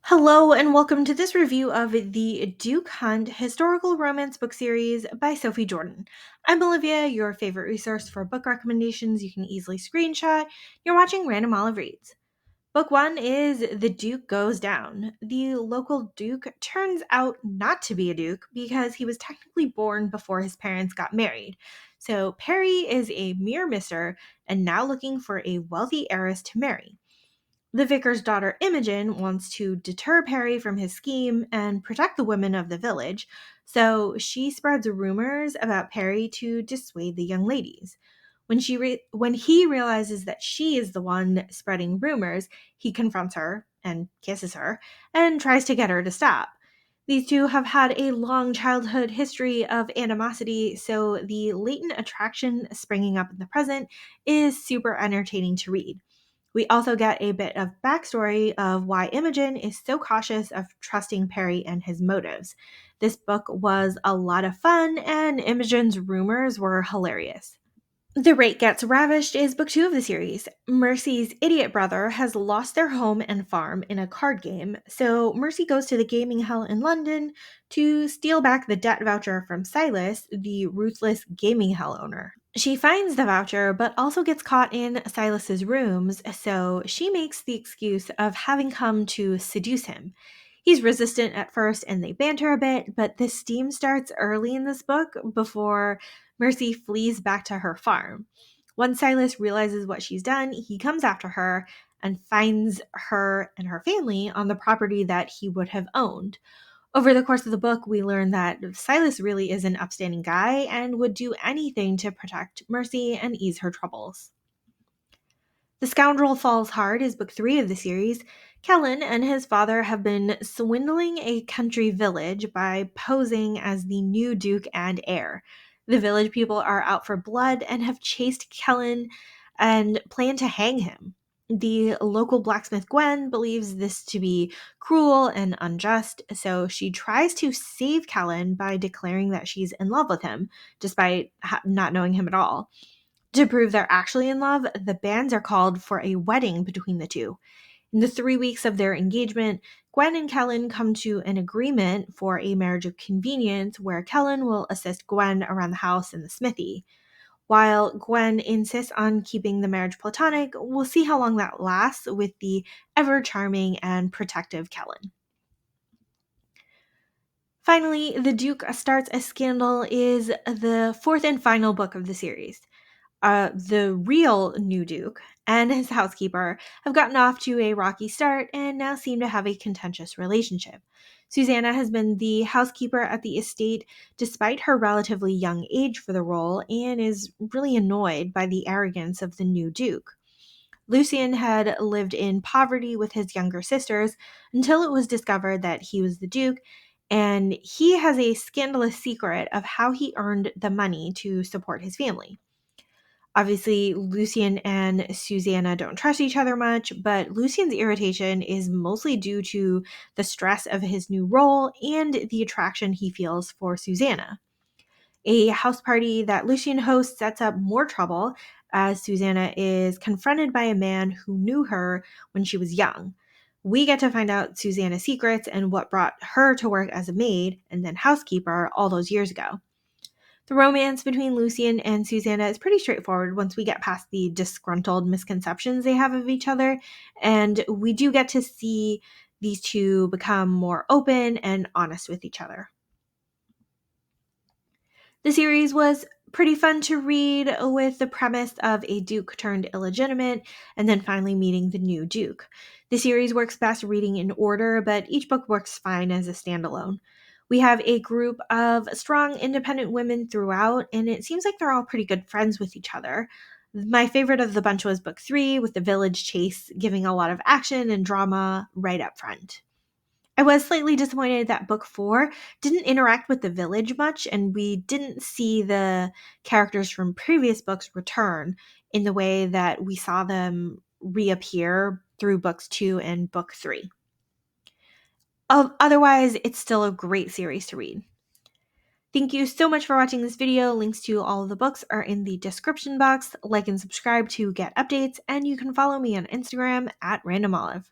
Hello, and welcome to this review of the Duke Hunt historical romance book series by Sophie Jordan. I'm Olivia, your favorite resource for book recommendations you can easily screenshot. You're watching Random Olive Reads. Book 1 is The Duke Goes Down. The local Duke turns out not to be a Duke because he was technically born before his parents got married. So Perry is a mere mister and now looking for a wealthy heiress to marry. The vicar's daughter Imogen wants to deter Perry from his scheme and protect the women of the village, so she spreads rumors about Perry to dissuade the young ladies. When he realizes that she is the one spreading rumors, he confronts her and kisses her and tries to get her to stop. These two have had a long childhood history of animosity, so the latent attraction springing up in the present is super entertaining to read. We also get a bit of backstory of why Imogen is so cautious of trusting Perry and his motives. This book was a lot of fun, and Imogen's rumors were hilarious. The Rake Gets Ravished is book 2 of the series. Mercy's idiot brother has lost their home and farm in a card game, so Mercy goes to the gaming hell in London to steal back the debt voucher from Silas, the ruthless gaming hell owner. She finds the voucher, but also gets caught in Silas's rooms, so she makes the excuse of having come to seduce him. He's resistant at first and they banter a bit, but the steam starts early in this book before Mercy flees back to her farm. Once Silas realizes what she's done, he comes after her and finds her and her family on the property that he would have owned. Over the course of the book, we learn that Silas really is an upstanding guy and would do anything to protect Mercy and ease her troubles. The Scoundrel Falls Hard is book 3 of the series. Kellen and his father have been swindling a country village by posing as the new duke and heir. The village people are out for blood and have chased Kellen and plan to hang him. The local blacksmith Gwen believes this to be cruel and unjust, so she tries to save Kellen by declaring that she's in love with him, despite not knowing him at all. To prove they're actually in love, the banns are called for a wedding between the two. In the 3 weeks of their engagement, Gwen and Kellen come to an agreement for a marriage of convenience where Kellen will assist Gwen around the house and the smithy. While Gwen insists on keeping the marriage platonic, we'll see how long that lasts with the ever charming and protective Kellen. Finally, The Duke Starts a Scandal is the fourth and final book of the series. The real new Duke and his housekeeper have gotten off to a rocky start and now seem to have a contentious relationship. Susanna has been the housekeeper at the estate despite her relatively young age for the role and is really annoyed by the arrogance of the new Duke. Lucian had lived in poverty with his younger sisters until it was discovered that he was the Duke, and he has a scandalous secret of how he earned the money to support his family. Obviously, Lucian and Susanna don't trust each other much, but Lucian's irritation is mostly due to the stress of his new role and the attraction he feels for Susanna. A house party that Lucian hosts sets up more trouble as Susanna is confronted by a man who knew her when she was young. We get to find out Susanna's secrets and what brought her to work as a maid and then housekeeper all those years ago. The romance between Lucian and Susanna is pretty straightforward once we get past the disgruntled misconceptions they have of each other, and we do get to see these two become more open and honest with each other. The series was pretty fun to read with the premise of a duke turned illegitimate and then finally meeting the new duke. The series works best reading in order, but each book works fine as a standalone. We have a group of strong, independent women throughout, and it seems like they're all pretty good friends with each other. My favorite of the bunch was book 3, with the village chase giving a lot of action and drama right up front. I was slightly disappointed that book 4 didn't interact with the village much, and we didn't see the characters from previous books return in the way that we saw them reappear through books 2 and book 3. Otherwise, it's still a great series to read. Thank you so much for watching this video. Links to all of the books are in the description box. Like and subscribe to get updates, and you can follow me on Instagram at randomolive.